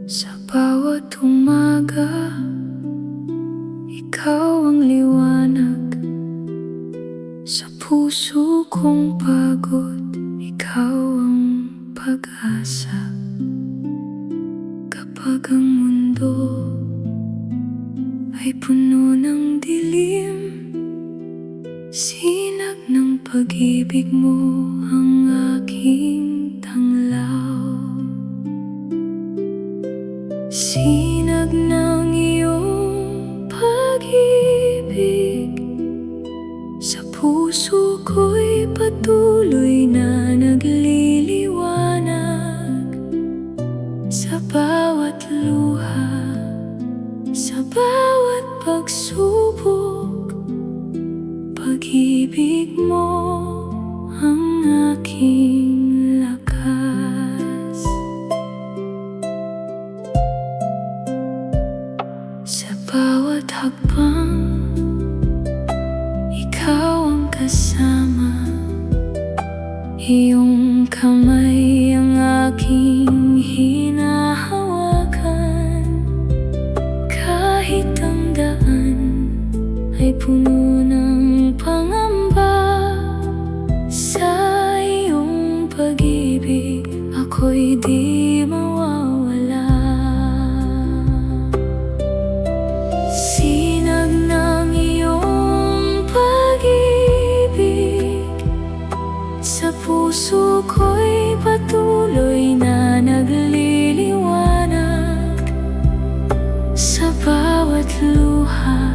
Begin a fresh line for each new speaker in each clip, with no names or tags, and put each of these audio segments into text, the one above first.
Sa bawat umaga, ikaw ang liwanag. Sa puso kong pagod, ikaw ang pag-asa. Kapag ang mundo ay puno ng dilim, sinag ng pag-ibig mo ang aking tanglaw. Sinag ng iyong pag-ibig sa puso ko'y patuloy na nagliliwanag. Sa bawat luha, sa bawat pagsubok, pag-ibig mo ang aking lakas. Sa bawat hakbang, ikaw ang kasama. Iyong kamay ang aking hinahawakan. Kahit ang daan ay puno ng pangamba, sa iyong pag-ibig ako'y di mawawala. Sinag ng iyong pag-ibig sa puso ko'y patuloy na nagliliwanag. Sa bawat luha,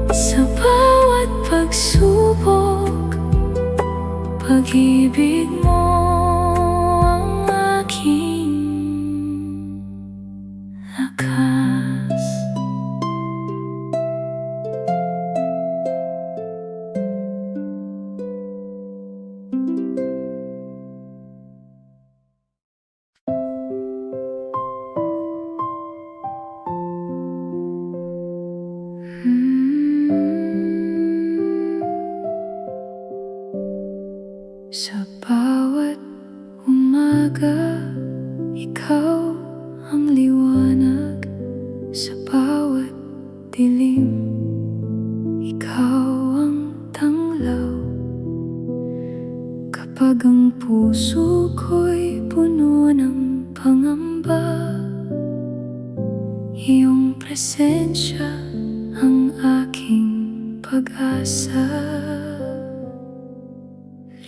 sa bawat pagsubok, pag-ibig mo ang aking lakas. Sa bawat umaga, ikaw ang liwanag. Sa bawat dilim, ikaw ang tanglaw. Kapag ang puso ko'y puno ng pangamba, iyong presensya ang aking pag-asa.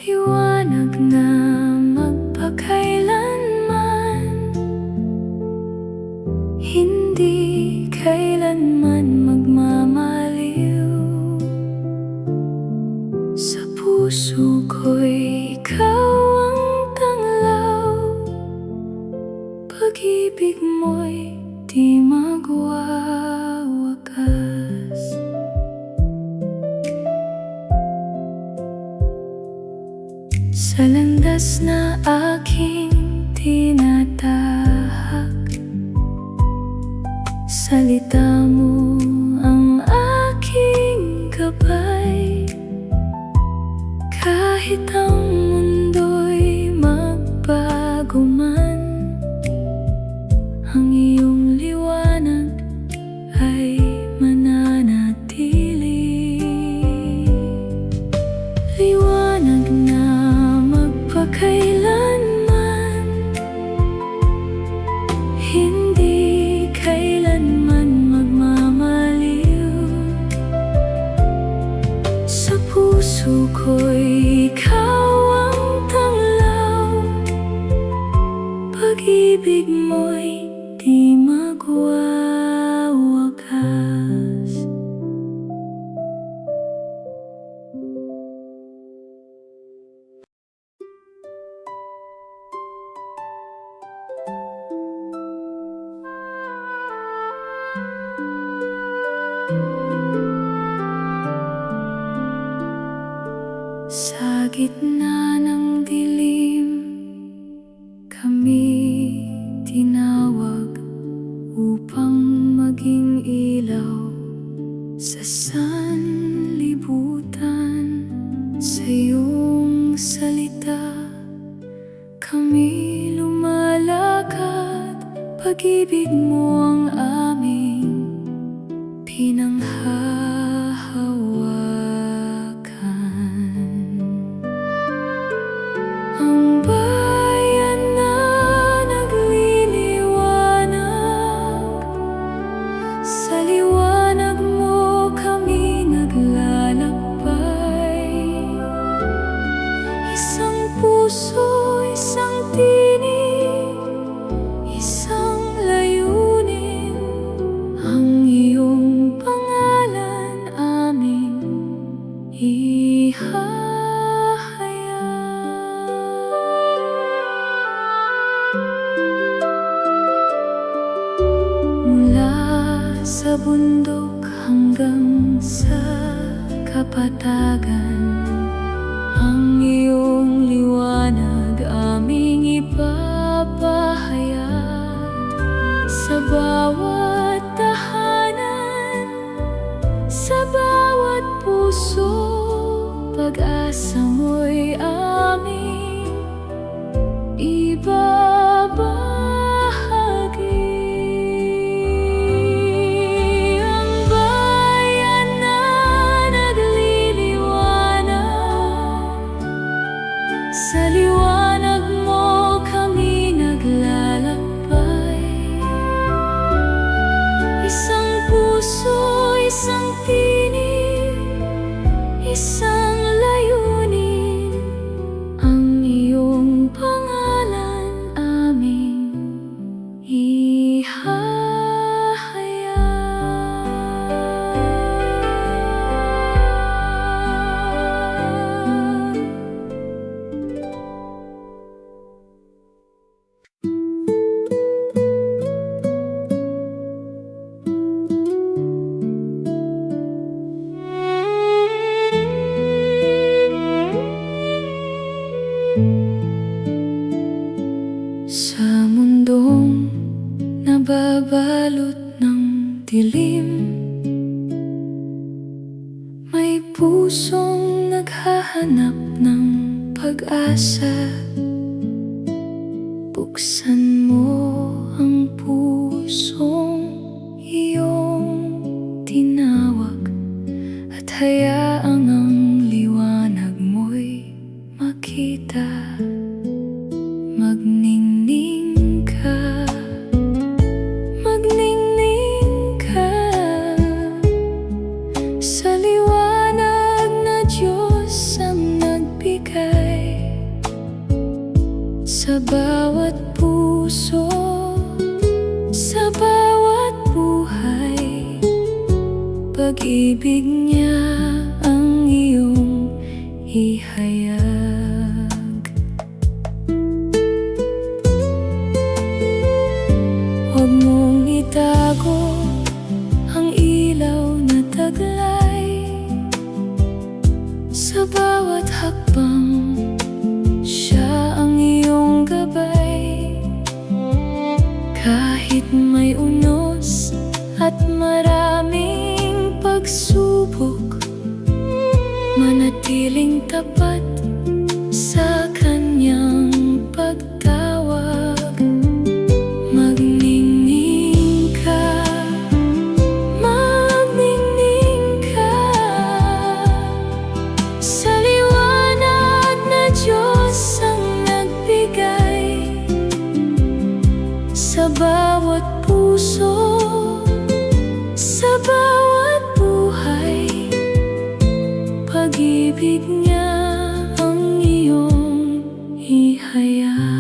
Liwanag na magpakailanman, hindi kailanman magmamaliw. Sa puso ko'y ikaw ang tanglaw. Pag-ibig mo'y di magwawakas. Sa landas na aking tinatahak, salita mo ang aking gabay. Kahit ang mundo'y magbago man, ang iyong liwanag ay mananatili. Liwanag na magpakailanman, hindi kailanman magmamaliw. Sa puso ko'y ikaw ang tanglaw. Pag-ibig mo'y di magwawakas. Sa gitna ng dilim, kami tinawag upang maging ilaw sa sanlibutan. Sa iyong salita kami lumalakad Pag-ibig mo ang aming pinanghahawakan. Ang bayan na nagliliwanag, sa liwanag mo kami naglalakbay. Isang puso, isang tinig, isang layunin, ang iyong pangalan aming ihahayag. Mula sa bundok hanggang sa kapatagan, ang iyong liwanag aming ipapahayag. Sa bawat tahanan, sa bawat puso, pag-asa mo'y aming ibabahagi. Ang bayan na nagliliwanag, sa liwanag mo kami naglalakbay. Isang puso, isang tinig, isang layunin, ang iyong pangalan aming ihahayag. Sa mundong nababalot ng dilim, may pusong naghahanap ng pag-asa. Buksan mo ang pusong iyong tinawag, at hayaang ang liwanag mo'y makita. Magningning ka, magningning ka, sa liwanag na Diyos ang nagbigay. Sa bawat puso, sa bawat buhay, pag-ibig niya ang iyong ihayag. Huwag mong itago ang ilaw na taglay, sa bawat hakbang siya ang iyong gabay. Kahit may unos at maraming pagsubok, manatiling tapat sa kanyang pagtawag. Magningning ka, magningning ka, sa liwanag na Diyos ang nagbigay. Sa bawat puso, sa bawat buhay, pag-ibig niya ang iyong ihayag.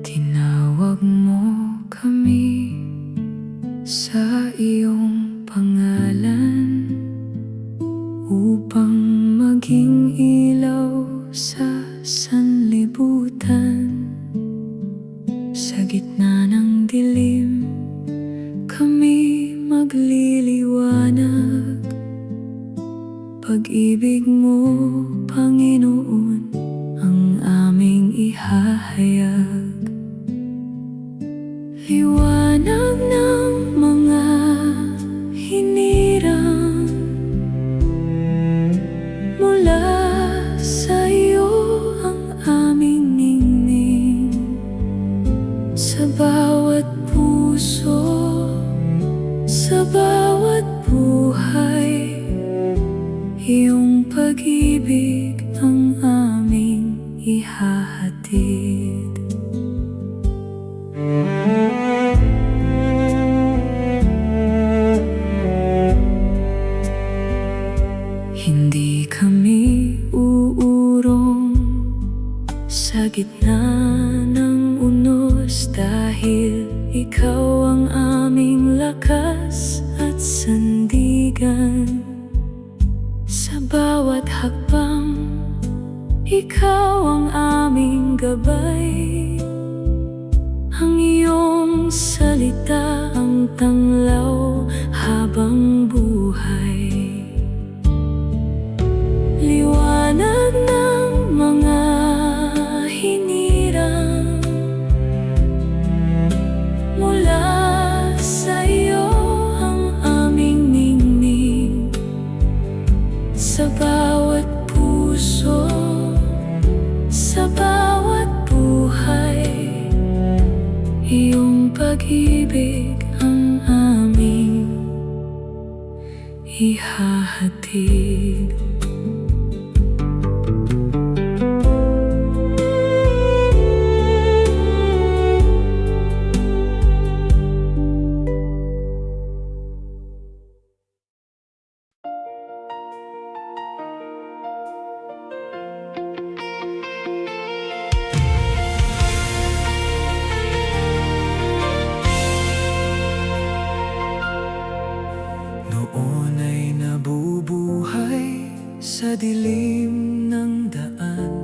Tinawag mo kami sa iyong pangalan, upang maging ilaw sa sanlibutan. Sa gitna ng dilim, kami magliliwanag. Pag-ibig mo, Panginoon, ihahatid. Hindi kami uurong sa gitna ng unos, dahil ikaw ang aming lakas at sandigan. Sa bawat hakbang, ikaw ang aming gabay. Ang iyong salita ang tanglaw habang buhay. Liwanag ng mga hinirang mula sa iyo ang aming ningning. Sa bawat puso, sa bawat buhay, iyong pag-ibig ang aming ihahatid.
Noon ay nabubuhay sa dilim ng daan,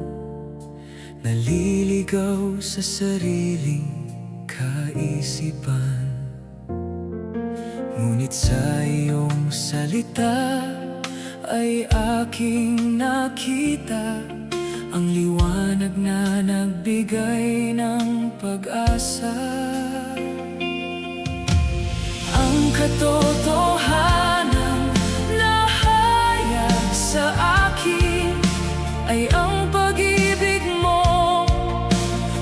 naliligaw sa sariling kaisipan. Ngunit sa iyong salita ay aking nakita ang liwanag na nagbigay ng pag-asa. Ang katotohanan na hayag sa akin ay ang pag-ibig mo,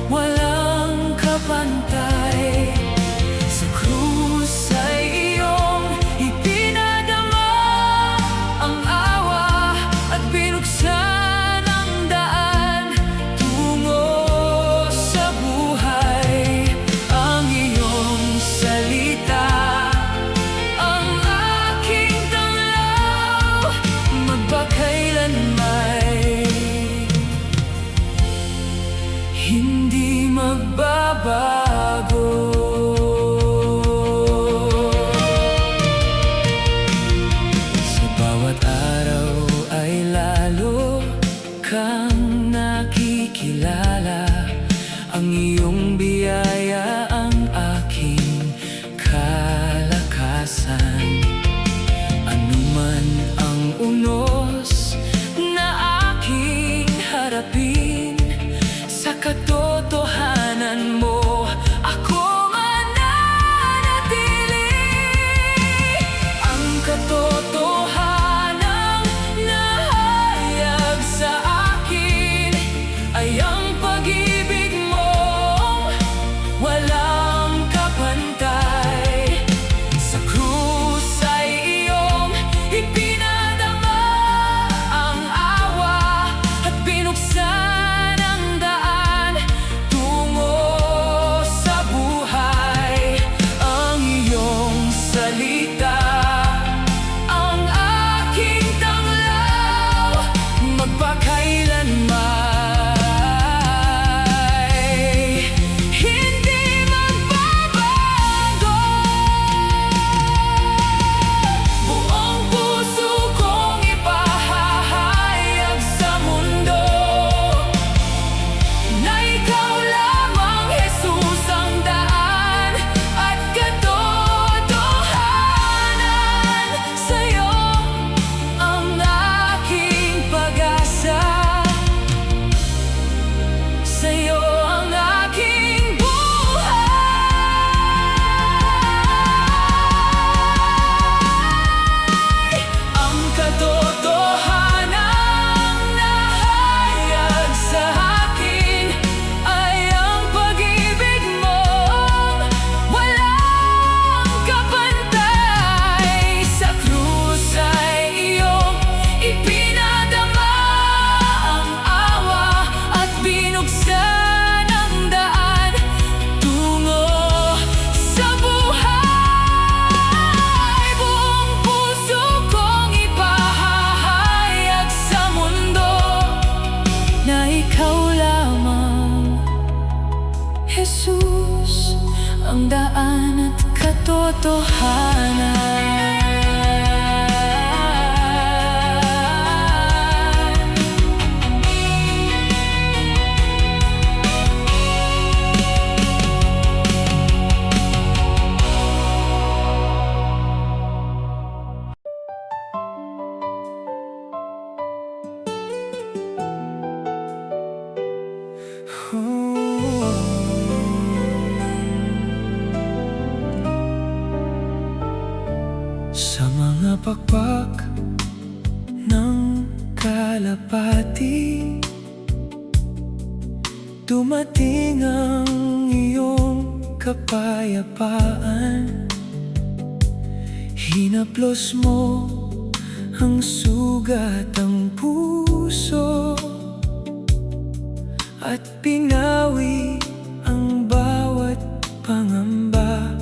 walang kapantay. Sa krus ay iyong ipinadama ang awa at binuksan ang daan tungo sa buhay. Ang iyong salita ang aking tanglaw, magpakailanman hindi magbabago. Sa bawat araw ay lalo kang nakikilala, ang iyong biyaya ang aking kalakasan. Anuman ang unos na aking harapin, sa katotohanan mo ako mananatili. Ang katotohanan na hayag sa akin ay ang pag-ibig mo, walang kapantay. Sa krus ay iyong ipinadama ang awa at binuksan
na ikaw lamang, Jesus, ang daan at katotohanan.
Sa mga pakpak ng kalapati, dumating ang iyong kapayapaan. Hinaplos mo ang sugat ng puso at pinawi ang bawat pangamba.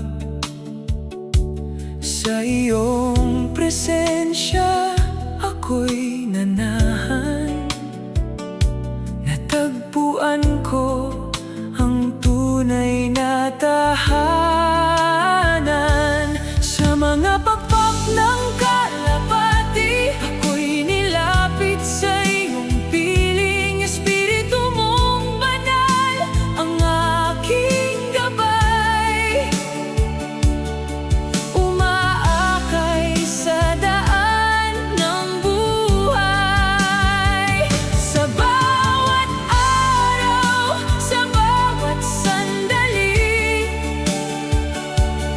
Sa iyong presensya ako'y nanahan, natagpuan ko ang tunay na tahanan. Sa mga pakpak ng kalapati, ako'y nilapit sa iyong piling. Espiritu mong banal ang aking gabay, umaakay sa daan ng buhay. Sa bawat araw, sa bawat sandali,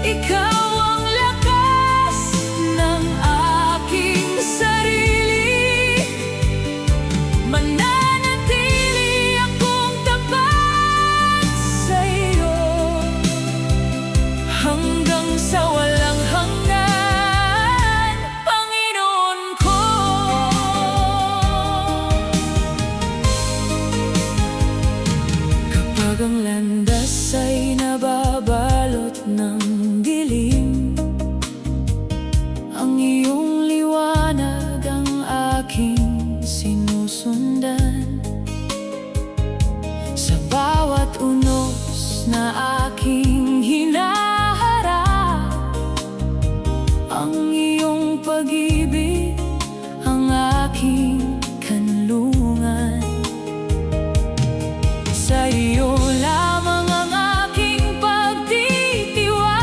ikaw ang lakas ng aking sarili. Mananatili akong tapat sa iyo hanggang sa walang hanggan, Panginoon ko. Kapag ang landas ay nababalot ng dilim, ang iyong liwanag ang aking sinusundan. Sa bawat unos na aking hinaharap, ang iyong pag-ibig ang aking kanlungan. Sa iyo lamang ang aking pagtitiwala,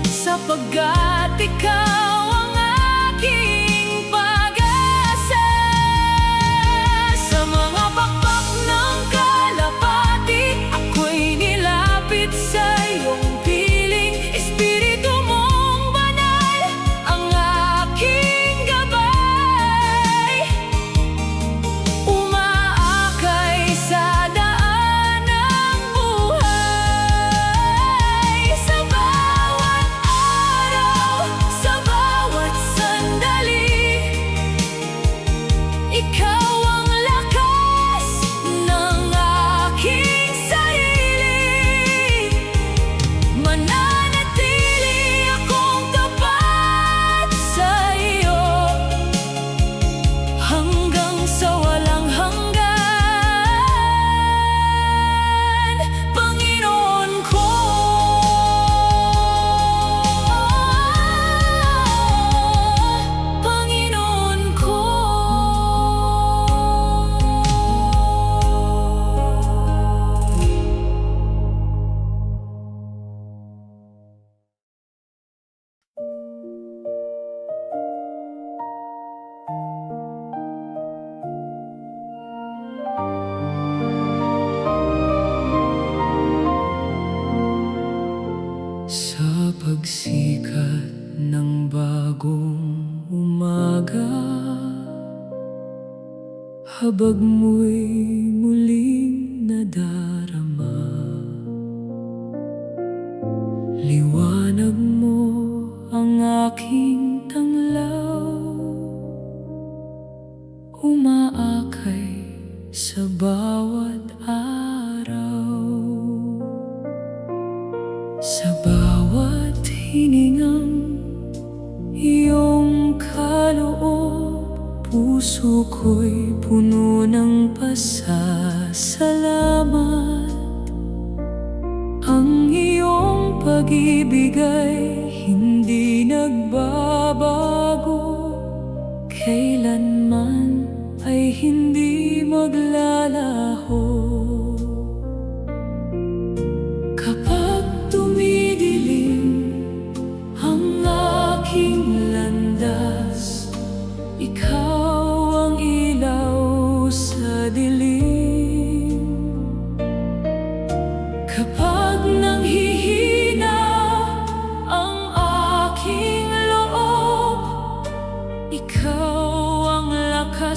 sapagkat ikaw ang aking pag-asa. Sa mga pakpak ng kalapati, ako'y nilapit sa iyong piling. Espiritu mong banal ang aking gabay, umaakay sa daan ng buhay. Sa bawat araw, sa bawat sandali, ikaw ang lakas ng aking sarili. Mananatili akong tapat sa iyo hanggang sa walang hanggan, Panginoon ko. Panginoon ko. Sa pagsikat ng bagong umaga, habag mo'y muling nadarama, liwanag mo ang aking tanglaw, umaakay sa bawat araw. Sa bawat hiningang iyong kaloob, puso ko'y
puno ng pasasalamat. Ang iyong pag-ibig ay hindi nagbabago, kailanman ay hindi maglalaho. Kapag tumidilim ang aking landas, ikaw ang ilaw sa dilim. Kapag nanghihina ang aking loob, ikaw ang lakas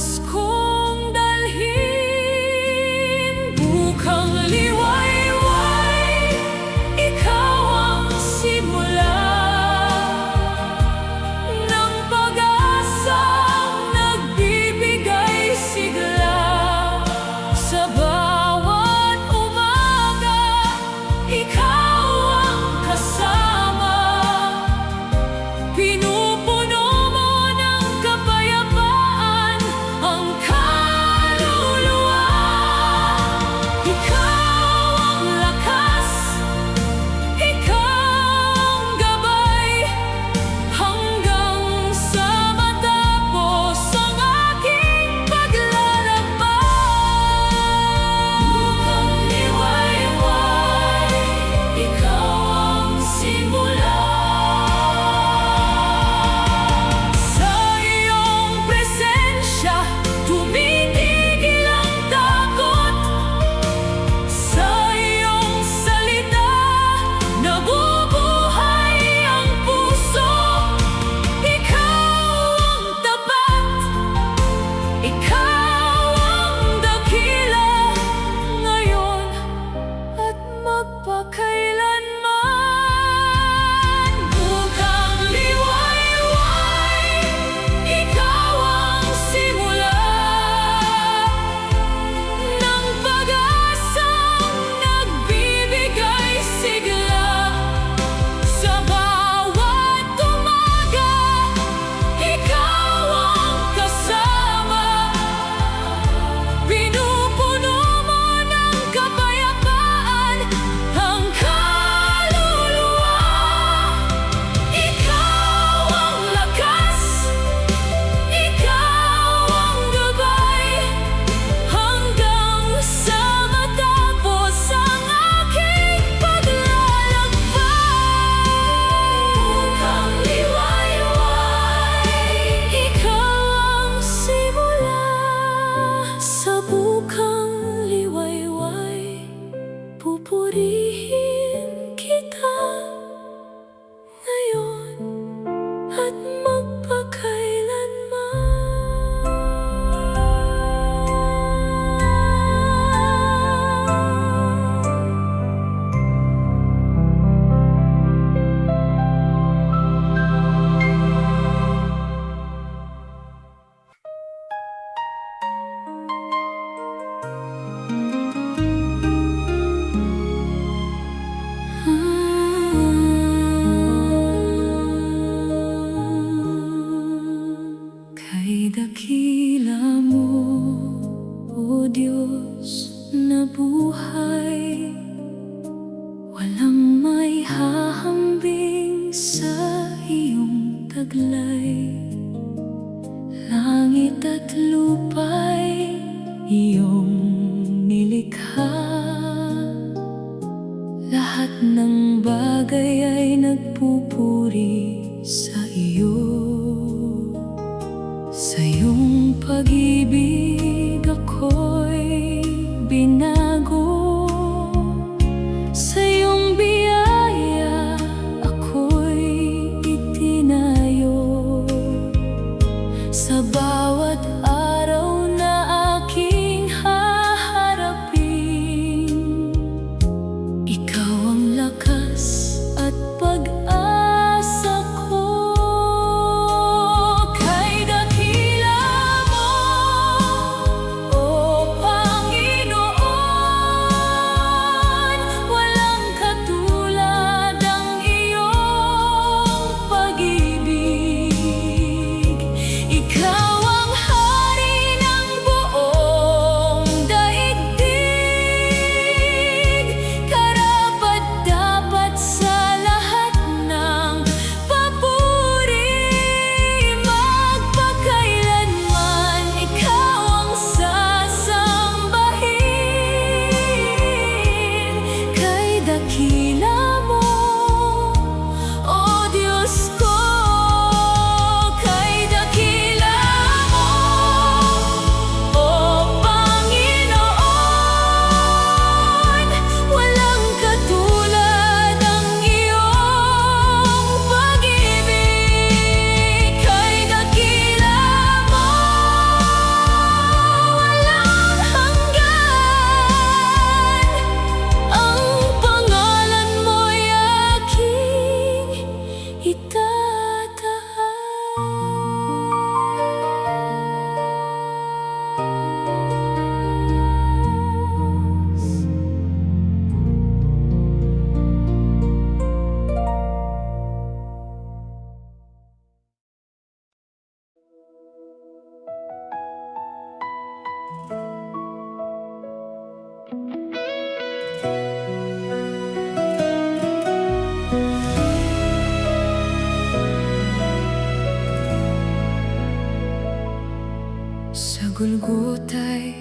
Gulguta'y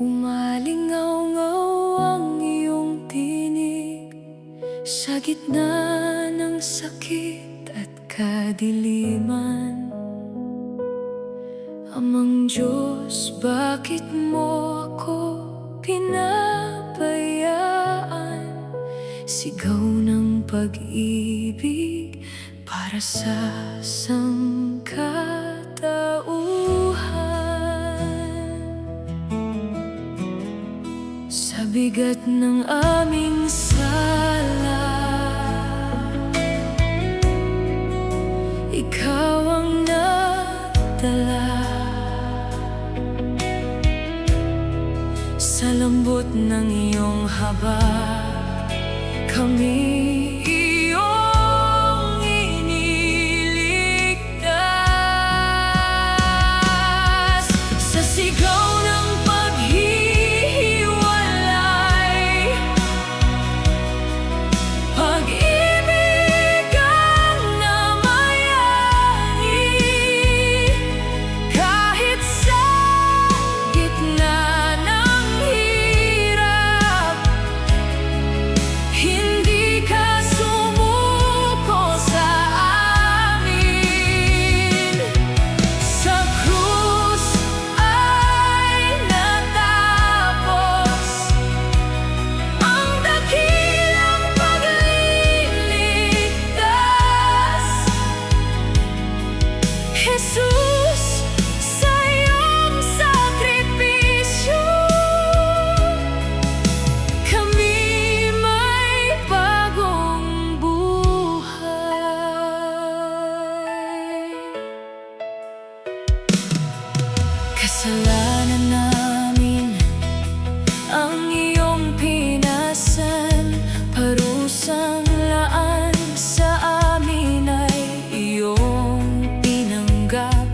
umalingaw-ngaw ang iyong tinig sa gitna ng sakit at kadiliman. Amang Diyos, bakit mo ako pinabayaan? Sigaw ng pag-ibig para sa sangkatauhan. Sa bigat ng aming sala, ikaw ang nagdala. Sa lambot ng iyong haba, kami iyong iniligtas. Sa sigaw ng paghihiwalay, pag-ibig ang namayani. Kahit sa gitna ng hirap, hindi ka sumuko sa amin. Sa krus ay natapos ang dakilang pagliligtas. Jesus, sa iyong sakripisyo, kami may bagong buhay. Kasalanan namin ang iyong pinasan, parusang laan sa amin ay iyong tinanggap.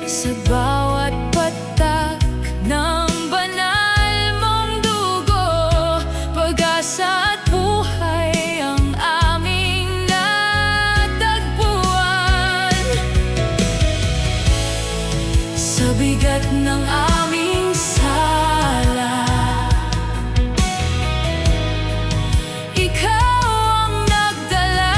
Sa bawat patak ng banal mong dugo, pag-asa at buhay ang aming natagpuan. Sa bigat ng aming sala, ikaw ang nagdala.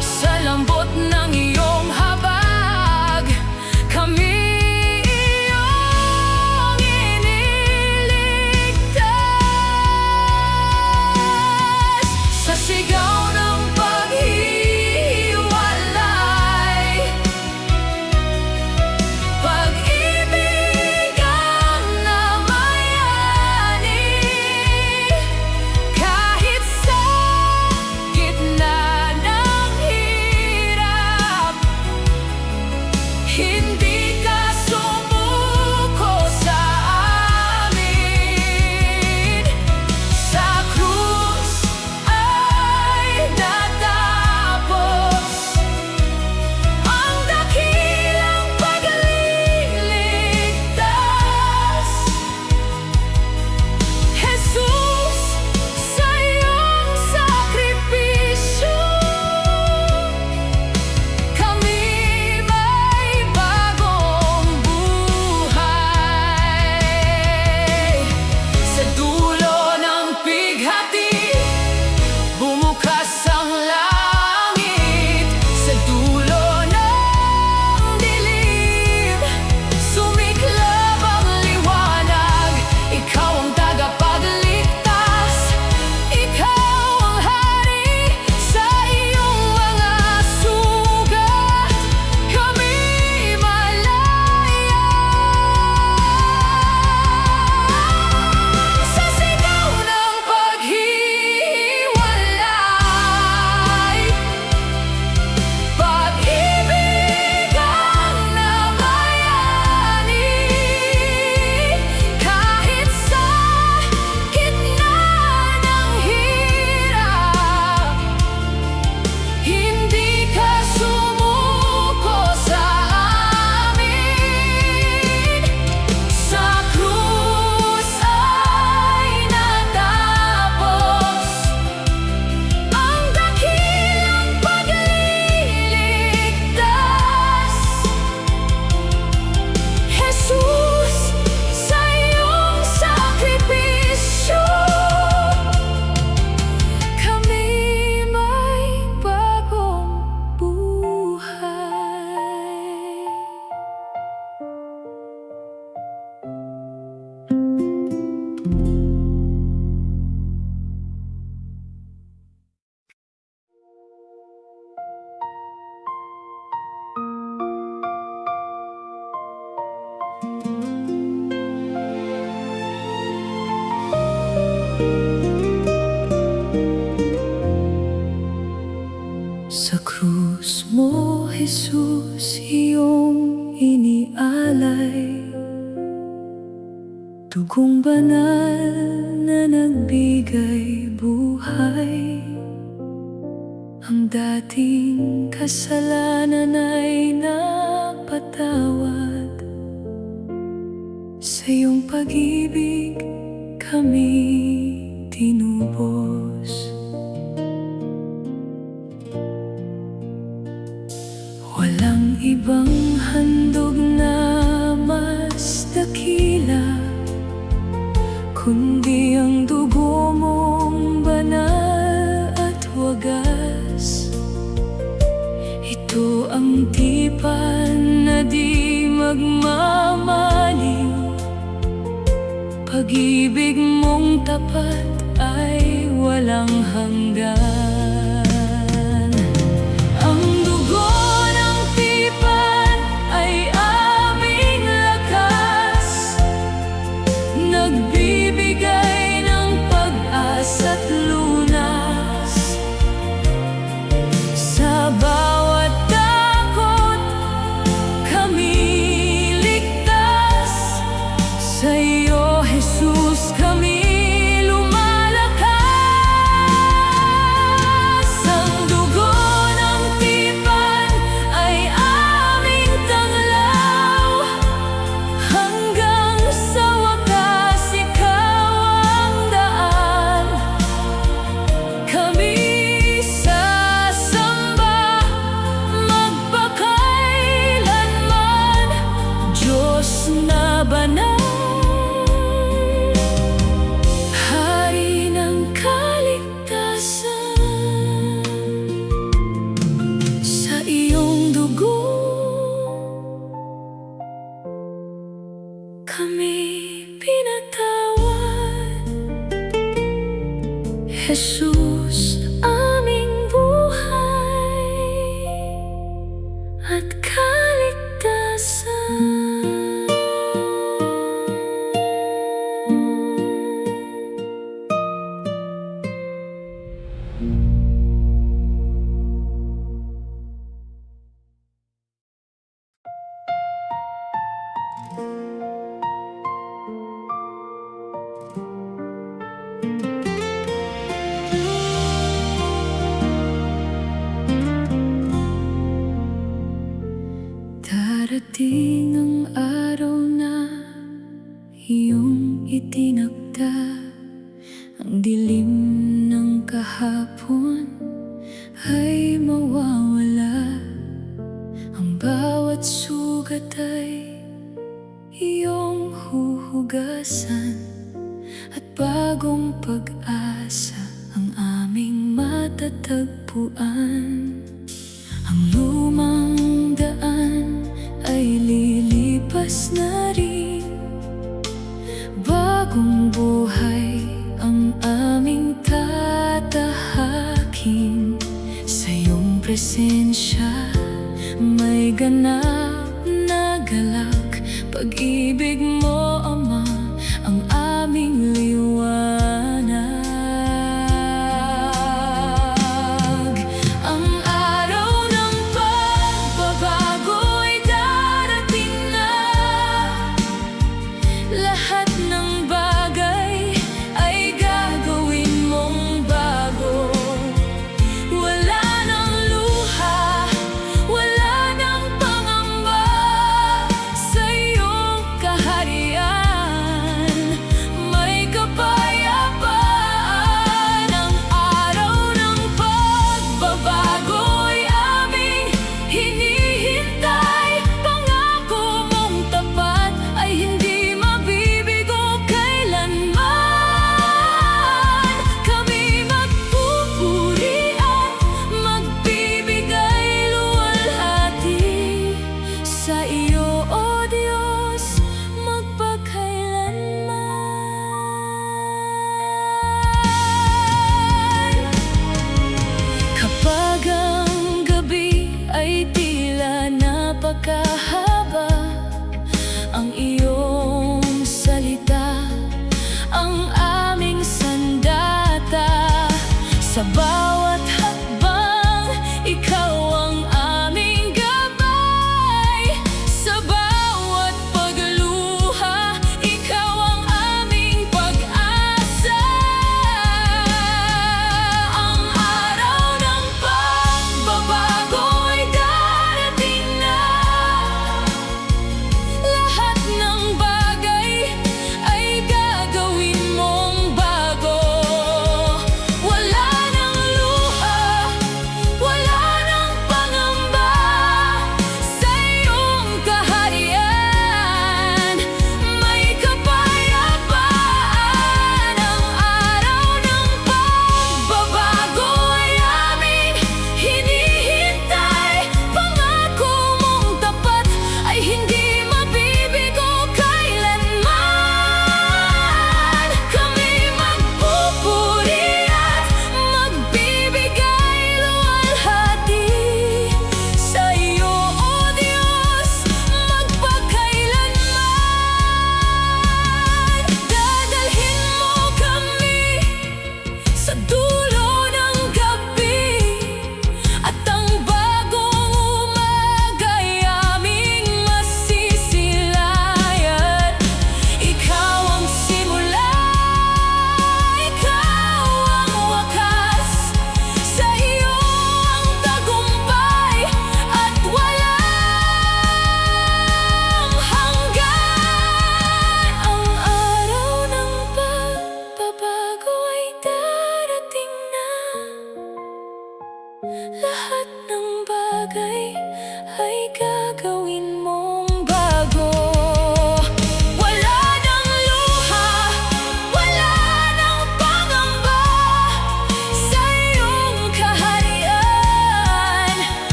Sa lambot ng iyong habag, kami iyong iniligtas. Sa sigaw ng paghihiwalay, pag-ibig ang namayani. Kahit sa gitna ng hirap, hindi ka sumuko sa amin. Sa krus ay natapos ang dakilang pagliligtas. Jesus, sa iyong sakripisyo, kami may bagong Jesus, iyong inialay, dugong banal na nagbigay buhay. Ang dating kasalanan ay napatawad. Sa iyong pag-ibig kami tinubos. Walang ibang handog na mas dakila kundi ang dugo mong banal at wagas. Ito ang tipan na di magmamaliw. Pag-ibig mong tapat ay walang hanggan. Ang dugo ng tipan ay aming lakas, nagbibigay ng pag-asa't lunas. Sa bawat takot kami ligtas, sa iyo Jesus kami lumalakas. Ang dugo ng tipan ay aming tanglaw, hanggang sa wakas ikaw ang daan. Kami sasamba magpakailanman, Diyos na banal, Hari ng kaligtasan. Sa iyong dugo kami pinatawad, Jesus, aming buhay at kaligtasan. Darating ang araw na iyong itinakda. Ang dilim ng kahapon ay mawawala. Ang bawat sugat ay iyong huhugasan, at bagong pag-asa ang aming matatagpuan. Ang lumang daan ay lilipas na rin, bagong buhay ang aming tatahakin. Sa iyong presensya may ganap na galak. Pag-ibig mo, Ama, ang aming liwanag. Ang araw ng pagbabago ay darating na. Lahat ng bagay ay gagawin mong bago. Wala nang luha, wala nang pangamba. Sa iyong kaharian may kapayapaan. Ang araw ng pagbabago ay aming hinihintay. Pangako mong tapat ay hindi mabibigo kailanman. Kami magpupuri at magbibigay luwalhati sa iyo, O Diyos, magpakailanman. Kapag ang gabi ay tila napakahaba, ang iyong salita ang aming sandata. Sa bawat hakbang, ikaw ang aming gabay.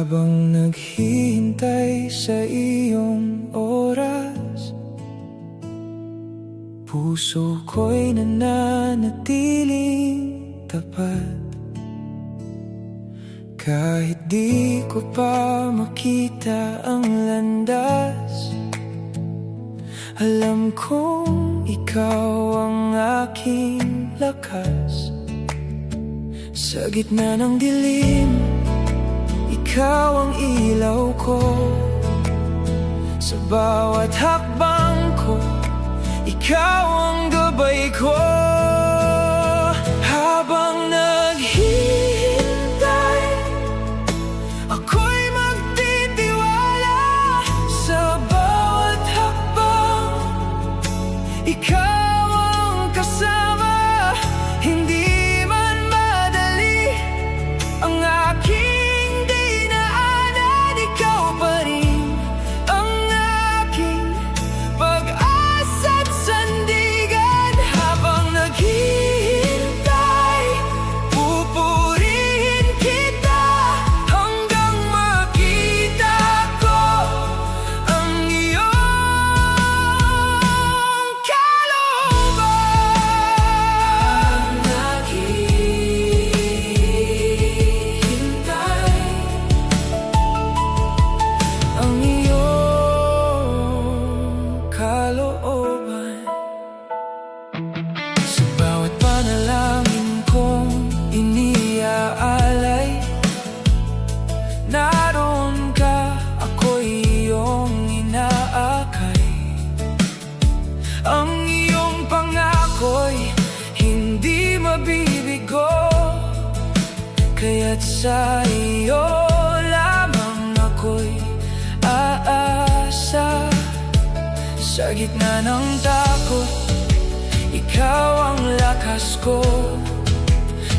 Habang naghihintay sa iyong oras, puso ko'y nananatiling tapat. Kahit di ko pa makita ang landas, alam kong ikaw ang aking lakas. Sa gitna ng dilim, ikaw ang ilaw ko. Sa bawat hakbang ko, ikaw ang gabay ko. Habang naghihintay, ako'y magtitiwala. Sa bawat hakbang, ikaw ang kasama. Hindi man madali ang aking dinaanan, ikaw pa rin ang aking pag-asa't sandigan. Habang naghihintay, pupurihin kita hanggang makita ko ang iyong kalooban. Naghihintay ang iyong kalooban. Sa bawat panalangin kong iniaalay, naroon ka, ako'y iyong inaakay. Ang iyong pangako'y hindi mabibigo, kaya't sa iyo lamang ako'y aasa. Sa gitna ng takot, ikaw ang lakas ko.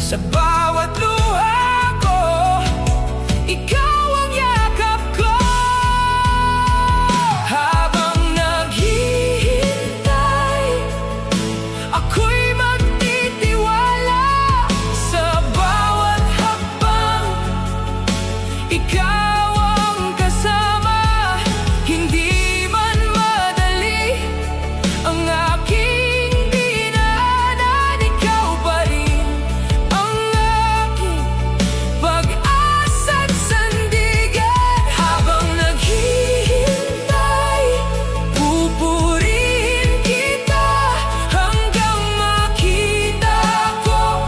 Sa bawat luha ko, ikaw ang yakap ko. Habang naghihintay, ako'y magtitiwala. Sa bawat hakbang, ikaw ang kasama. Hindi man madali ang aking dinaanan, ikaw pa rin ang aking pag-asa't sandigan. Habang naghihintay, pupurihin kita hanggang makita ko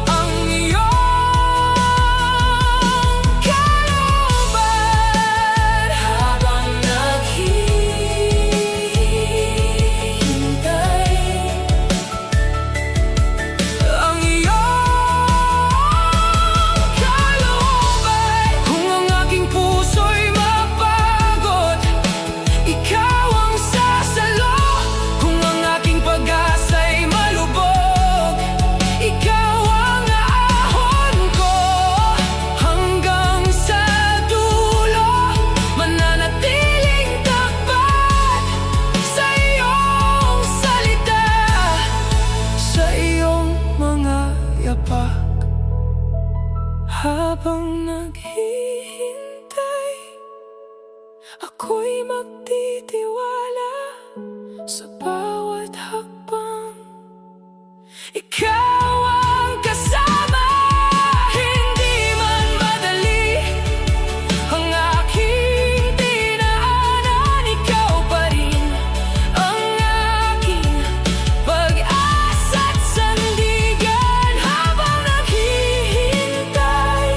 ang iyong kalooban. Habang naghihintay ang iyong kalooban. Kung ang aking puso'y mapagod, ikaw ang sasalo. Kung ang aking pag-asa'y malubog, ikaw ang aahon ko. Hanggang sa dulo, mananatiling tapat sa iyong salita, sa iyong mga yapak. Habang naghihintay, ako'y magtitiwala. Sa bawat hakbang, ikaw ang kasama. Hindi man madali ang aking dinaanan, ikaw pa rin ang aking pag-asa't sandigan. Habang naghihintay,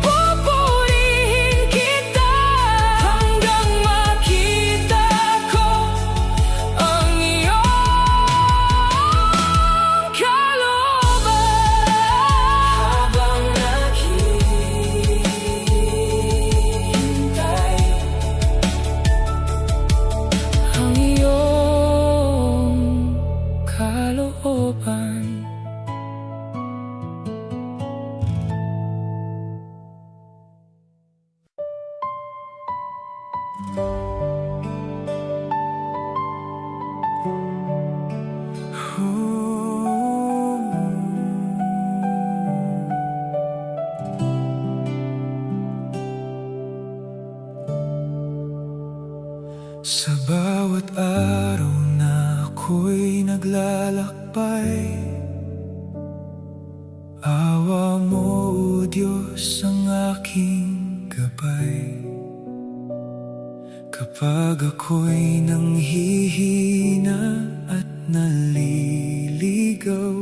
pupurihin kita hanggang makita ko ang iyong kalooban.
bawat araw na ako'y naglalakbay, awa mo, O Diyos, ang aking gabay. Kapag ako'y nanghihina at naliligaw,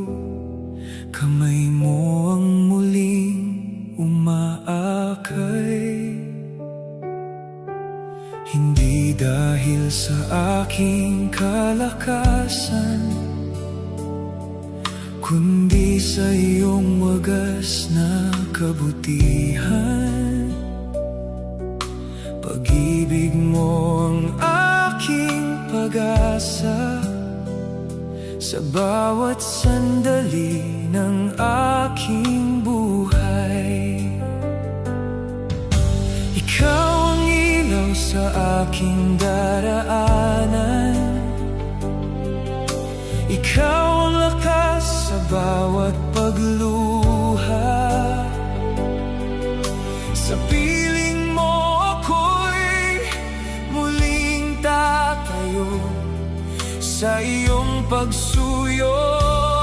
kamay mo ang muling umaakay. Hindi dahil sa aking kalakasan, kundi sa iyong wagas na kabutihan. Pag-ibig mo ang aking pag-asa sa bawat sandali ng aking buhay. Ikaw ang ilaw sa aking daraanan, ikaw ang lakas sa bawat pagluha. Sa piling mo ako'y muling tatayo, sa iyong pagsuyo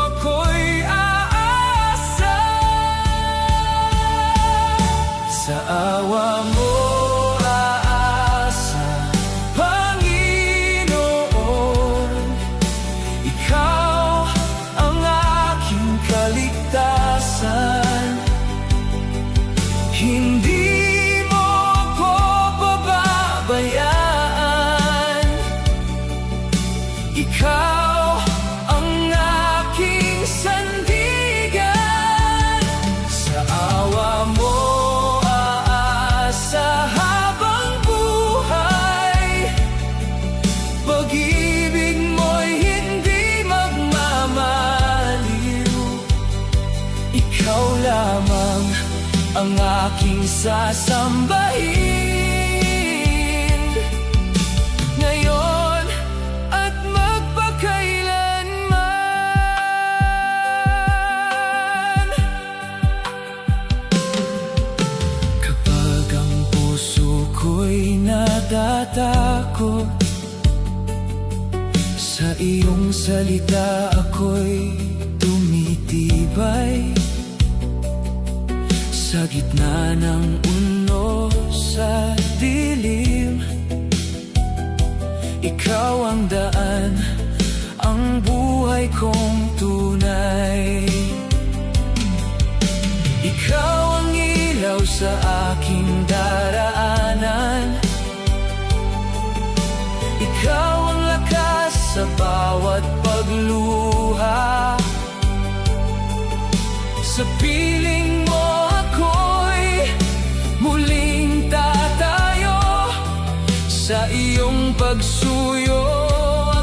ako'y aasa. Sa awa mo aasa, Panginoon, ikaw ang aking kaligtasan. Hindi mo ako pababayaan, ikaw ang aking sandigan. Sa awa mo aasa habang buhay, pag-ibig mo'y hindi magmamaliw. Ikaw lamang ang aking sasambahin, ngayon at magpakailanman. Kapag ang puso ko'y natatakot, sa iyong salita ako'y tumitibay. Sa gitna ng unos sa dilim, ikaw ang daan, ang buhay kong tunay. Ikaw ang ilaw sa aking daraanan, ikaw ang lakas sa bawat pagluha. Sa piling mo ako'y muling tatayo, sa iyong pagsuyo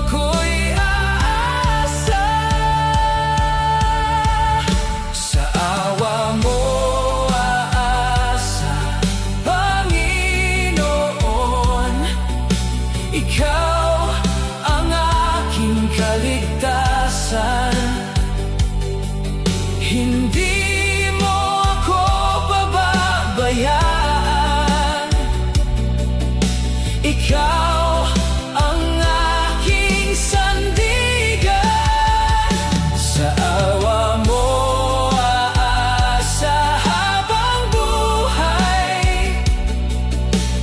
ako'y aasa. Sa awa mo aasa, Panginoon, ikaw ang aking kaligtasan. Hindi mo ako pababayaan, ikaw ang aking sandigan. Sa awa mo aasa habang buhay,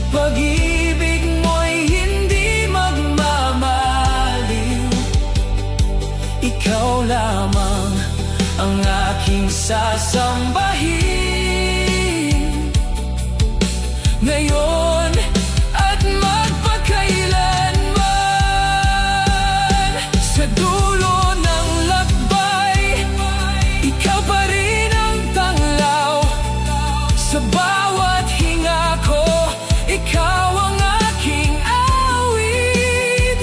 pag-ibig mo'y hindi magmamaliw. Ikaw lamang ang aking sasambahin, ngayon at magpakailanman. Sa dulo ng lakbay, ikaw pa rin ang tanglaw. Sa bawat hinga ko, ikaw ang aking awit.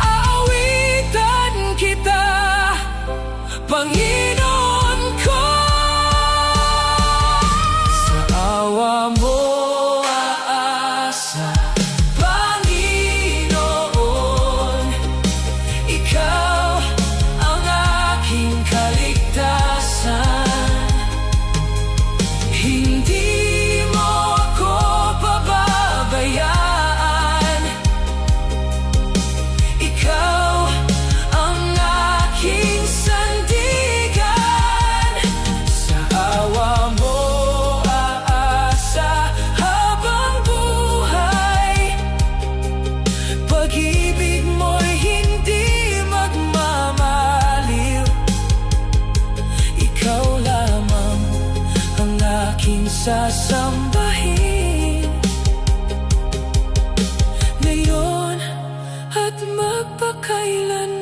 Aawitan kita, Panginoon ko. Sa awa mo
sasambahin ngayon at magpakailanman.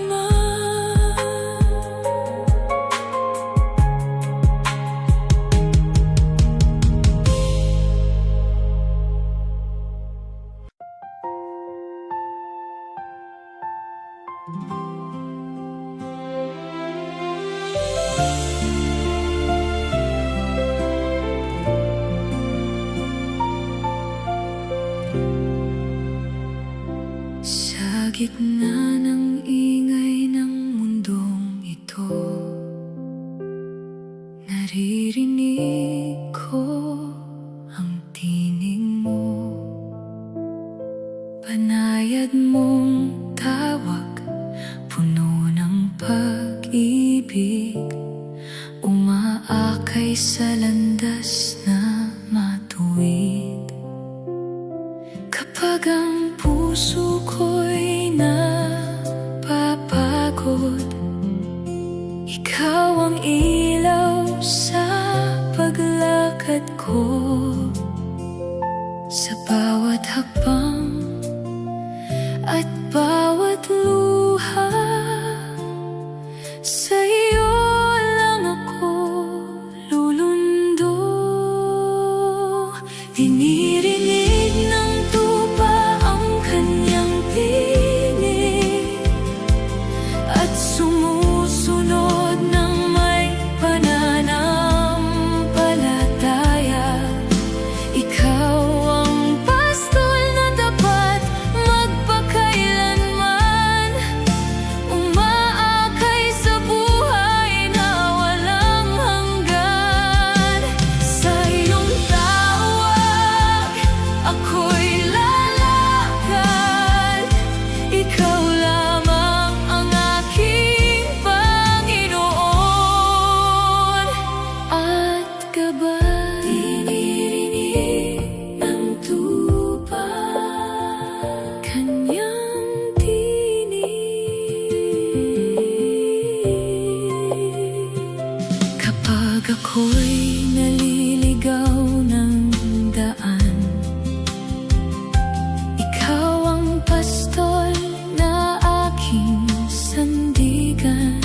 Sa gitna ng ingay ng mundong ito, naririnig ko ang tinig mo. Banayad mong tawag, puno ng pag-ibig, umaakay sa landas na matuwid. Kapag ang puso ko'y napapagod, ikaw ang ilaw sa paglakad ko. Sa bawat hakbang at bawat luha, sa iyo lang ako lulundo. Dinirinig ng tupa ang kanyang tinig at sumusunod ng may pananampalataya. Ikaw ang pastol na tapat magpakailanman, umaakay sa buhay na walang hanggan. Sa iyong tawag ako'y lalakad, ikaw lamang ang aking Panginoon at gabay. Dinirinig ng tupa kanyang tinig. Kapag ako'y naliligaw ng daan, ikaw ang pastol na aking sandigan.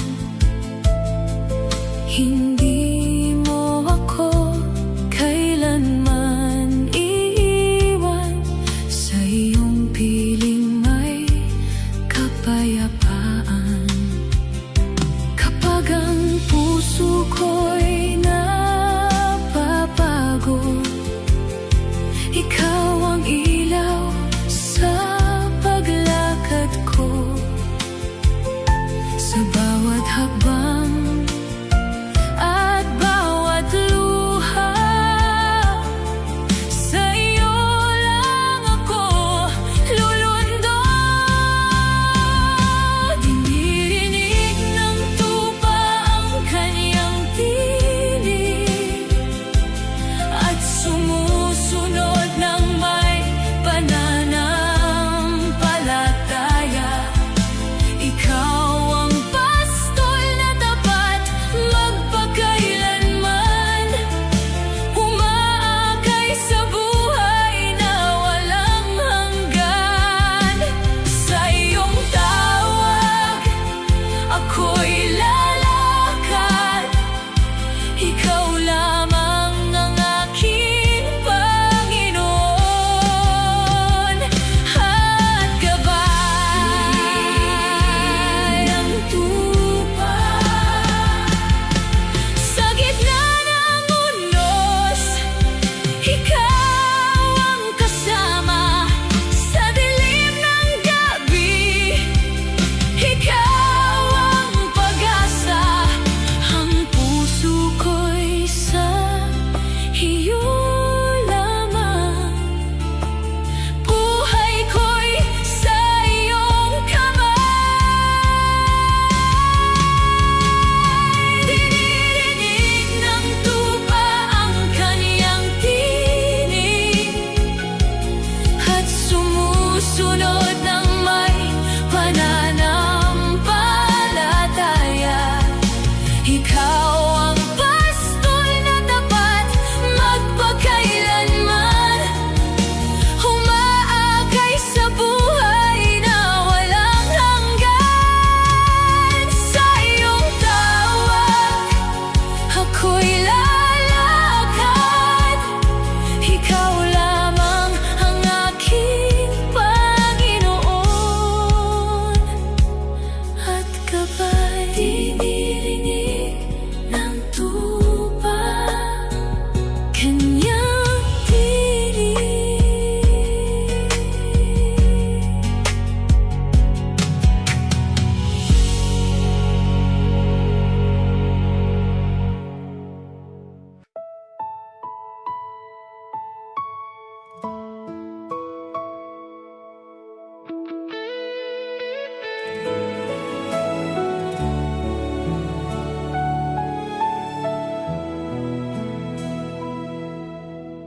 Hindi mo ako kailanman iiwan, sa iyong piling may kapayapaan. Kapag ang puso ko'y napapagod, ikaw ang ilaw sa paglakad ko. Sa bawat hakbang at bawat luha, sa iyo lang ako lulundod. Dinirinig ng tupa ang kanyang tinig at sumusunod ng may pananampalataya. Ikaw ang pastol na tapat magpakailanman, umaakay sa buhay na walang hanggan. Sa iyong tawag ako'y lalakad, ikaw lamang ang aking Panginoon at gabay. Ang tupa sa gitna ng unos, ikaw ang kasama sa dilim ng gabi. Ikaw ang pag-asa, ang puso ko'y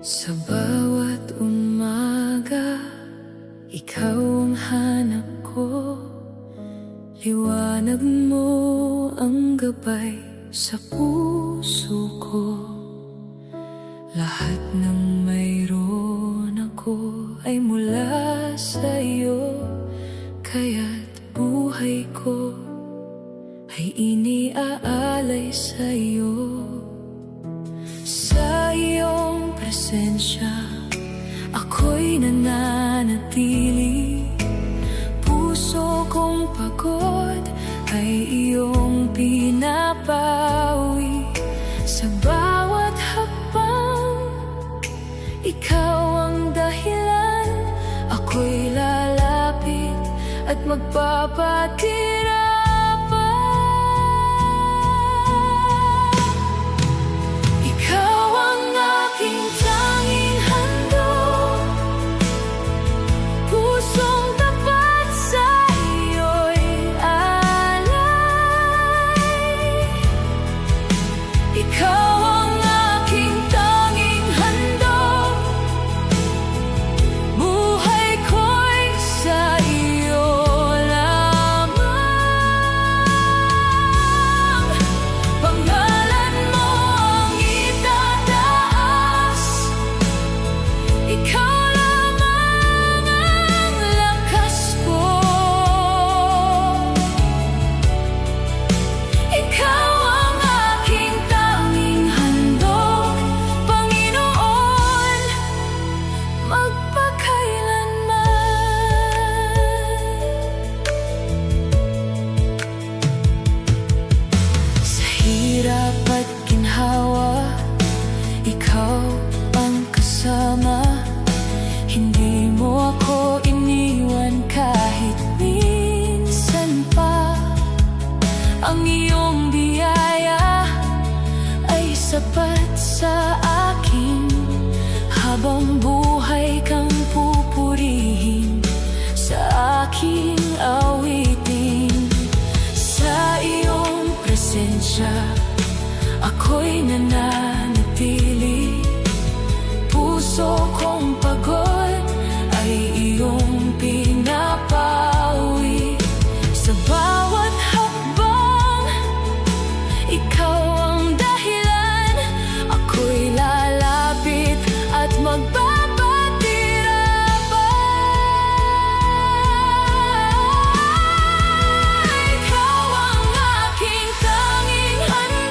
Sa bawat umaga, ikaw ang hanap ko. Liwanag mo ang gabay sa puso ko. Lahat ng mayroon ako ay mula sa iyo, kaya't buhay ko ay iniaalay sa iyo. Sa iyong presensya, ako'y nananatili. Puso kong pagod ay iyong pinapawi. Sa bawat hakbang, ikaw ang dahilan. Ako'y lalapit at magpapatira. Ikaw ang kasama, hindi mo ako iniwan kahit minsan pa. Ang iyong biyaya ay sapat sa akin, habang buhay kang pupurihin sa aking awitin. Sa iyong presensya, ako'y nananatili. Puso kong pagod ay iyong pinapawi. Sa bawat hakbang, ikaw ang dahilan. Ako'y lalapit at magpapatira pa. Ikaw ang aking tanging hanap.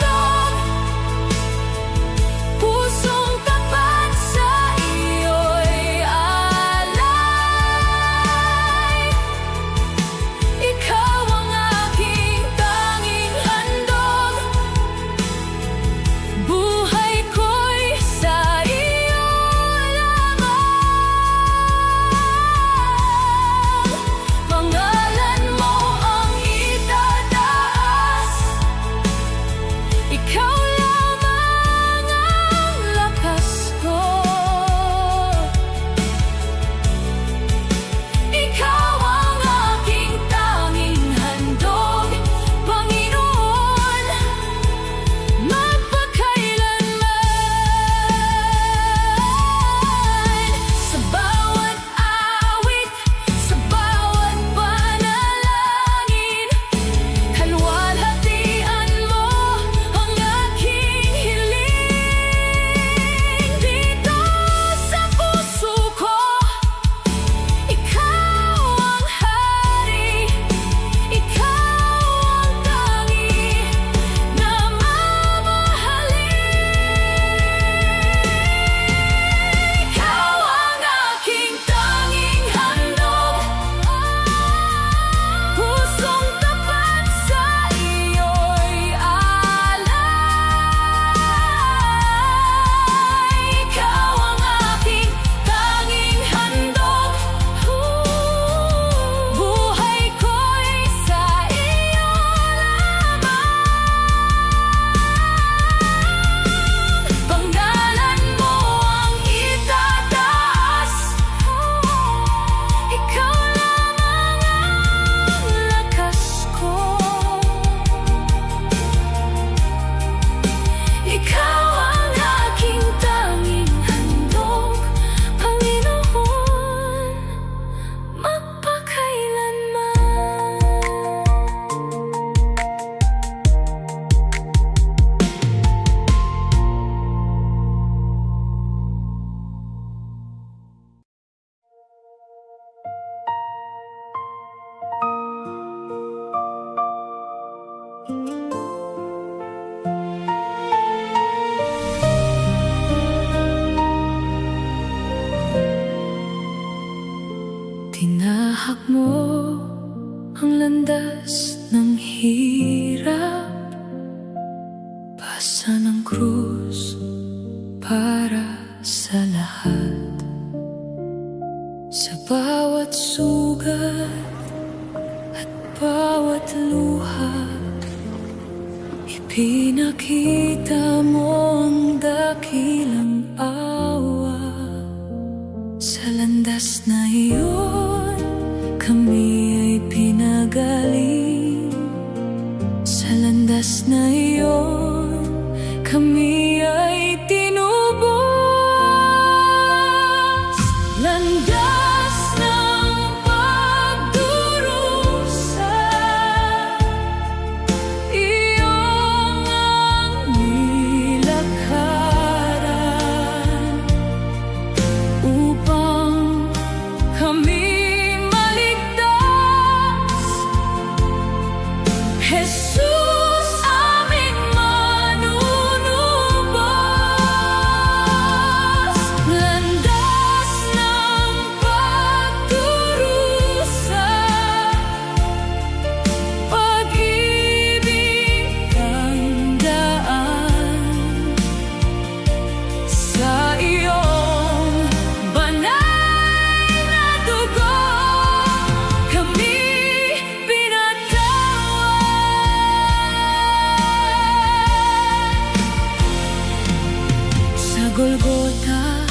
Golgota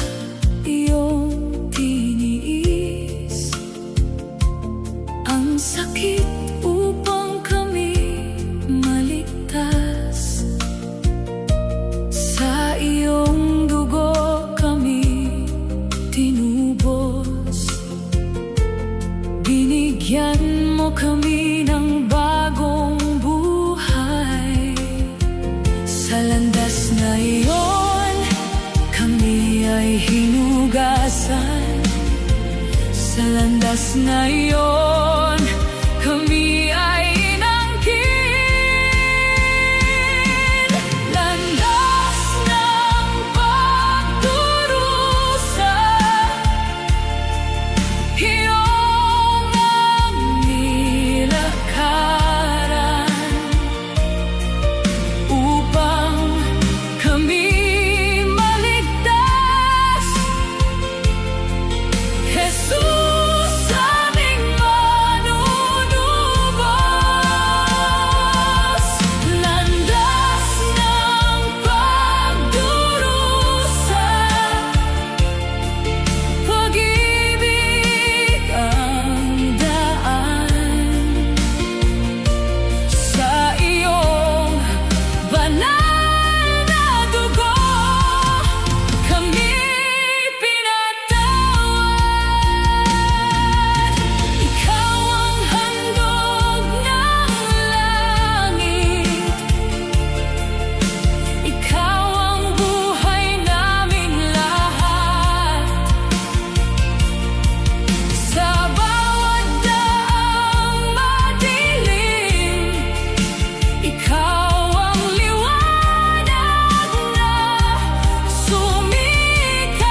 iyong tiniis ang sakit upang kami maligtas. Sa iyong dugo kami tinubos. Binigyan mo kami ng bagong buhay. Sa landas na iyon kami ay hinugasan. Sa landas na iyon kami ay inangkin. Landas ng pagdurusa, iyong ang nilakaran upang kami maligtas. Jesus, aming manunubos. Landas ng pagdurusa, pag-ibig ang daan. Sa iyong banal na dugo kami pinatawad. Ikaw ang handog ng langit. Ikaw ang buhay naming lahat. Sa bawat daang madilim, ikaw ang liwanag na sumikat.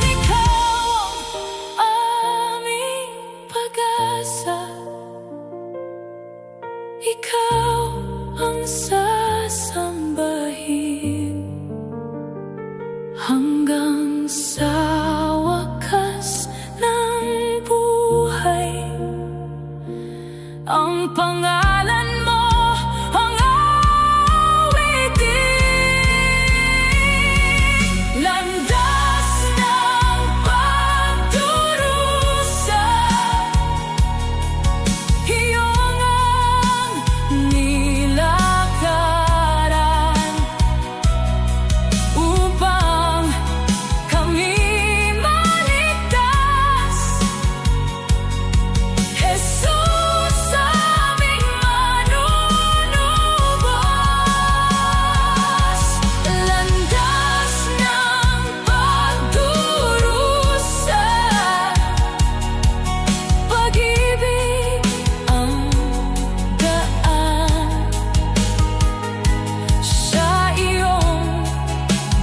Ikaw ang aming pag-asa. Ikaw ang sasambahin hanggang sa wakas ng buhay. Ang pangalan mo ang awitin. Landas ng pagdurusa, iyong ang nilakaran upang kami maligtas. Jesus, aming manunubos. Landas ng pagdurusa, pag-ibig ang daan. Sa iyong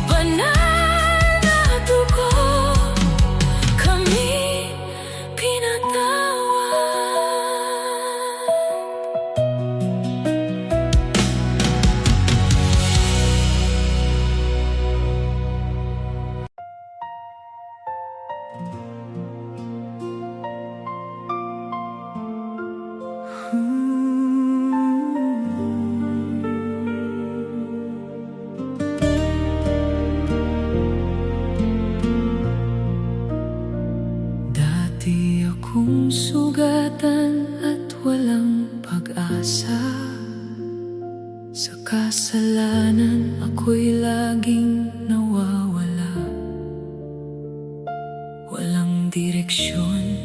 banal na dugo kami pinatawad. Dati akong sugatan at walang pag-asa. Sa kasalanan ako'y laging nawawala. Walang direksyon,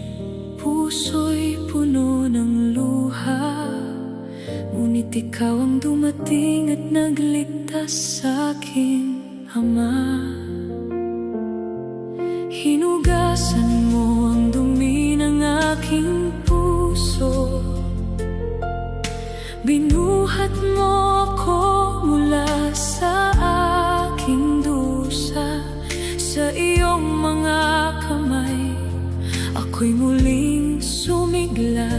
puso'y puno ng luha. Ngunit ikaw ang dumating at nagligtas sa'kin, Ama. Hinugasan mo ang dumi ng aking puso. Binuhat mo ako mula sa aking dusa. Sa iyong mga kamay ako'y muling sumigla.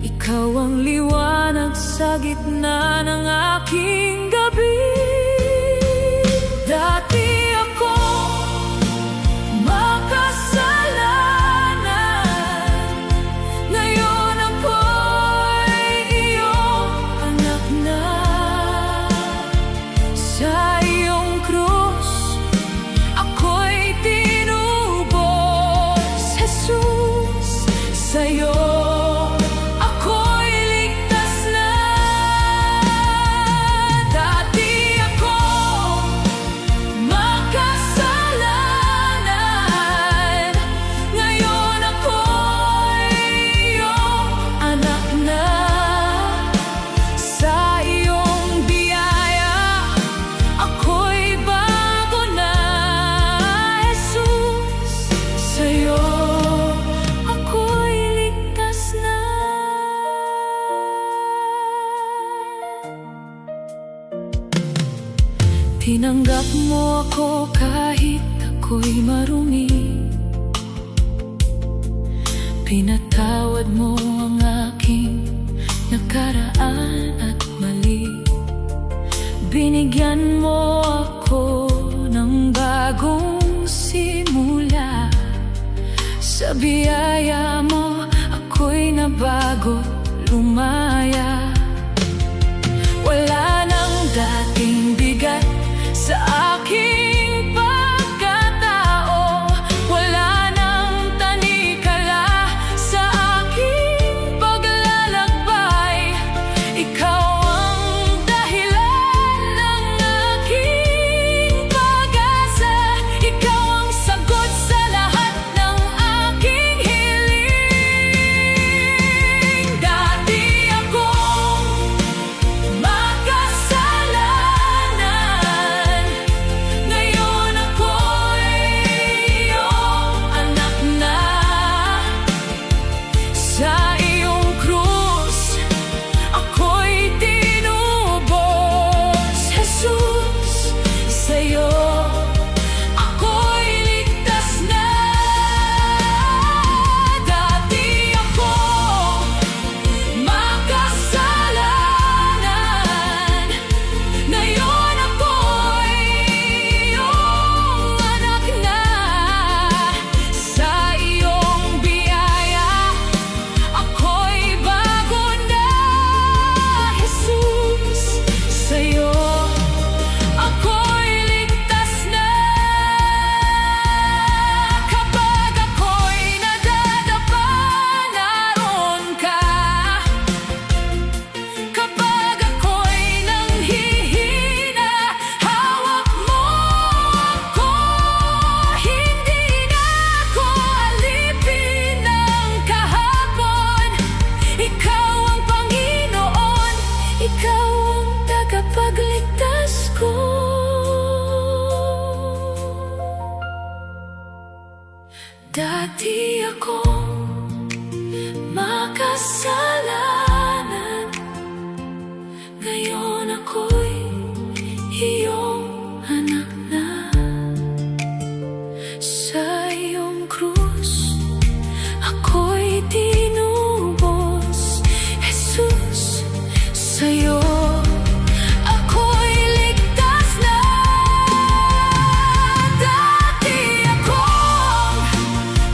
Ikaw ang liwanag sa gitna ng aking gabi. Dati ako makasalanan, ngayon ako'y iyong anak na. Sa iyong Tinanggap mo ako kahit ako'y marumi. Pinatawad mo ang aking nakaraan at mali. Binigyan mo ako ng bagong simula. Sa biyaya mo ako'y nabago, lumaya. Wala nang dating bigat sa aking pagkatao. Wala nang tanikala sa aking paglalakbay. Ikaw ang dahilan ng aking pag-asa. Ikaw ang sagot sa lahat ng aking hiling. Dati akong makasalanan, ngayon ako'y iyong anak na. Sa iyong krus ako'y tinubos, Jesus. Sa'yo ako'y ligtas na. Dati akong makasalanan, ngayon ako'y iyong anak na. Sa iyong biyaya ako'y bago na, Jesus. Sa'yo ako'y ligtas na. Kapag ako'y nadadapa, naroon ka. Kapag ako'y nanghihina, hawak mo ako. Hindi na ako alipin ng kahapon. Ikaw ang Panginoon, ikaw ang tagapagligtas ko. Dati akong makasalanan, ngayon ako'y iyong anak na. Sa iyong krus ako'y tinubos, Jesus. Sa'yo ako'y ligtas na. Dati akong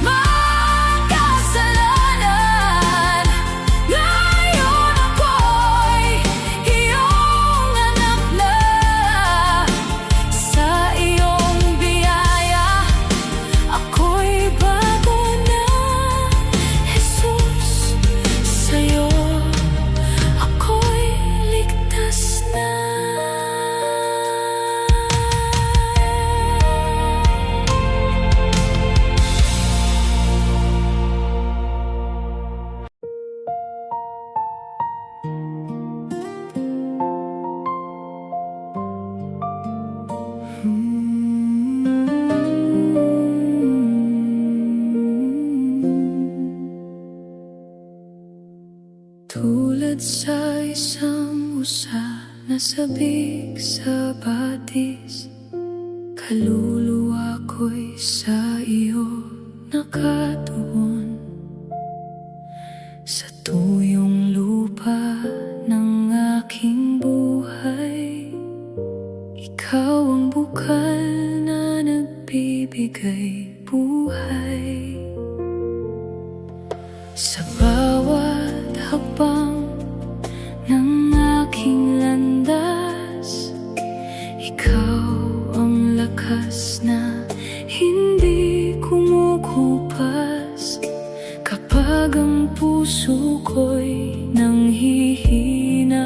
makasalanan, ngayon ako'y iyong anak na. Sa iyong biyaya ako'y bago na, Jesus. Sa'yo ako'y ligtas na. Tulad sa isang usa na sabik sa batis, kaluluwa ko'y sa iyo nakatuon. Sa tuyong lupa ng aking buhay, ikaw ang bukal na nagbibigay buhay. Sa bawat hakbang ng aking landas, ikaw ang lakas na hindi kumukupas. Kapag ang puso ko'y nanghihina,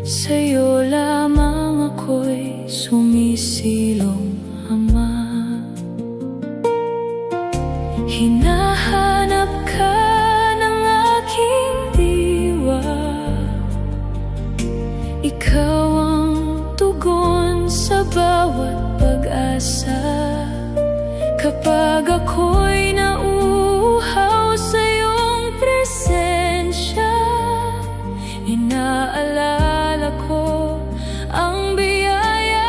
sa'yo lamang ako'y sumisilong, Ama. Hinahanap ka ng aking diwa, ikaw ang tugon sa bawat pag-asa. Kapag ako'y nauuhaw sa iyong presensya, inaalala ko ang biyaya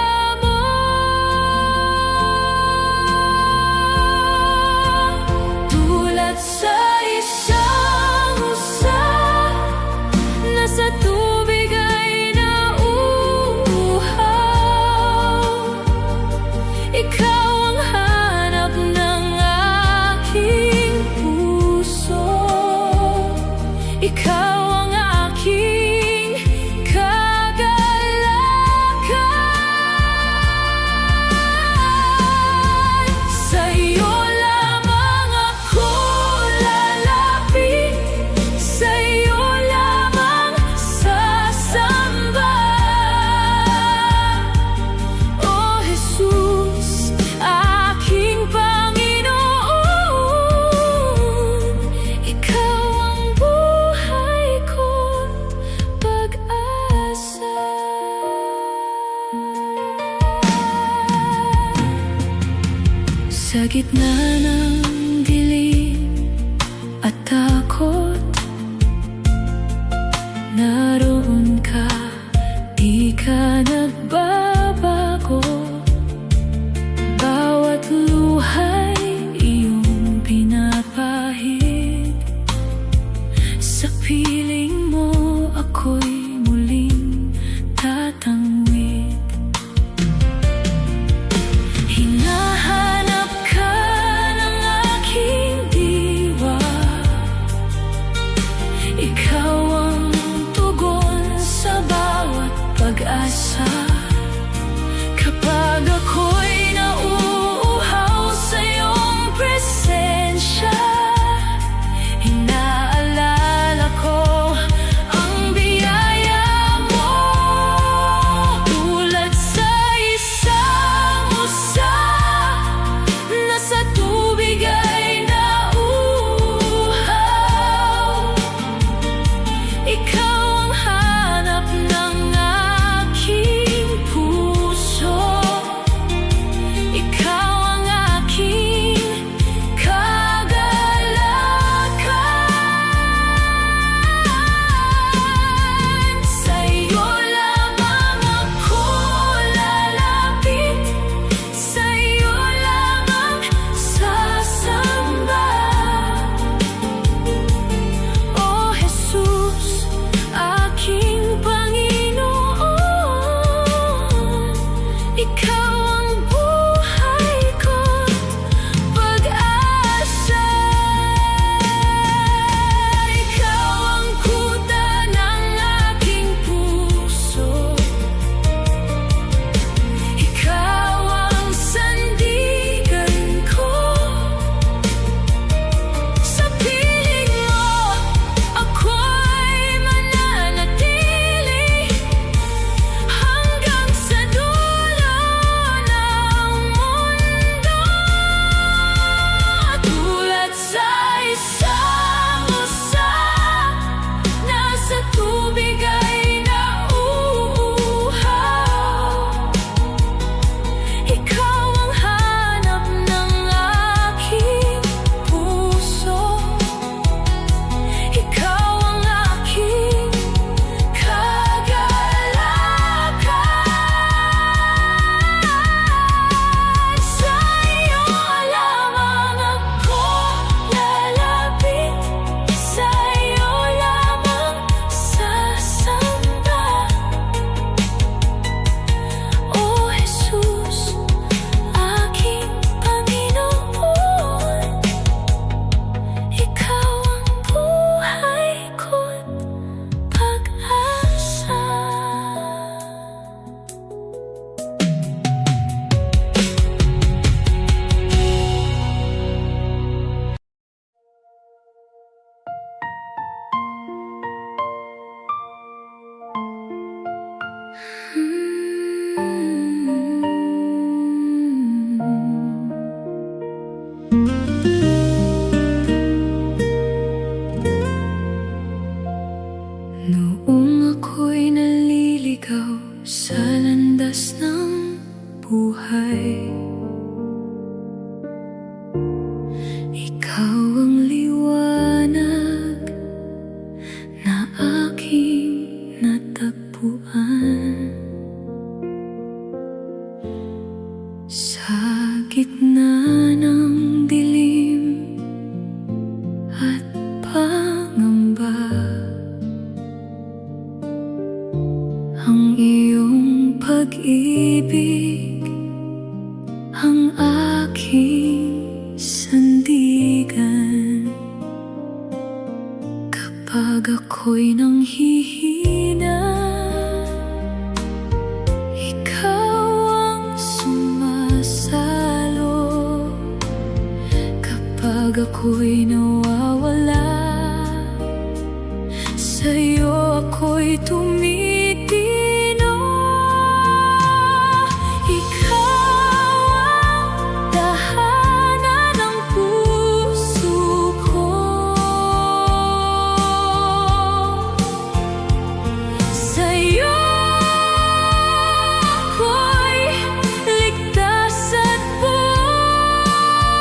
Sa gitna ng dilim at takot, naroon ka, di ka nagbabago. Bawat luhay iyong pinapahid. Sa piling mo ako'y muling tatangwid. Hinahanap ka ng aking diwa. Ikaw ang tugon sa bawat pag-asa. Kapag ako'y nauuhaw sa iyong presensya, inaalala ko ang biyaya mo. Tulad sa isang usa na sa tubig ay nauuhaw. Ikaw ang hanap ng aking puso. Ikaw ang aking kagalakan. Sa'yo lamang ako lalapit. Sa'yo lamang sasamba. O Jesus, aking Panginoon, ikaw ang buhay ko't pag-asa. Ikaw ang kuta ng aking puso. Ikaw ang sandigan ko. Sa piling mo ako'y mananatili hanggang sa dulo ng mundo. Tulad sa isang usa na sa tubig ay nauuhaw. Ikaw ang hanap ng aking puso. Ikaw ang aking kagalakan. Sa'yo lamang ako lalapit. Sa'yo lamang sasamba. O Jesus, aking Panginoon, ikaw ang buhay ko't pag-asa. Noong ako'y naliligaw sa landas ng buhay, ikaw ang liwanag na aking natagpuan. Sa gitna ng dilim at pangamba, ang iyong pag-ibig ang aking sandigan. Kapag ako'y nanghihina, ikaw ang sumasalo. Kapag ako'y nawawala, sa'yo ako'y tumitino. Ikaw ang tahanan ng puso ko. Sa'yo ako'y ligtas at buhay.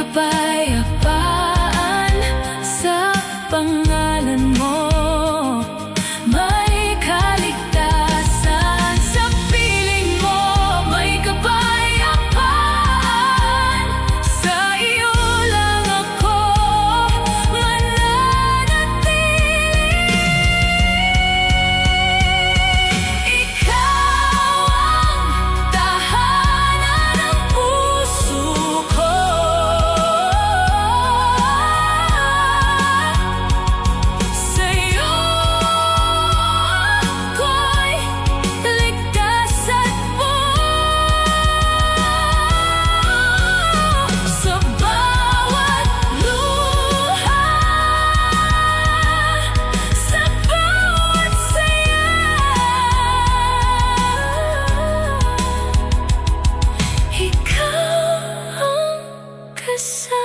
kapayapaan sa pangalan mo. May kaligtasan sa piling mo, may kapayapaan. Sa iyo lang ako mananatili. Ikaw ang tahanan ng puso ko. Sa'yo ako'y ligtas at buo. Sa bawat luha, sa bawat saya, ikaw ang kasama.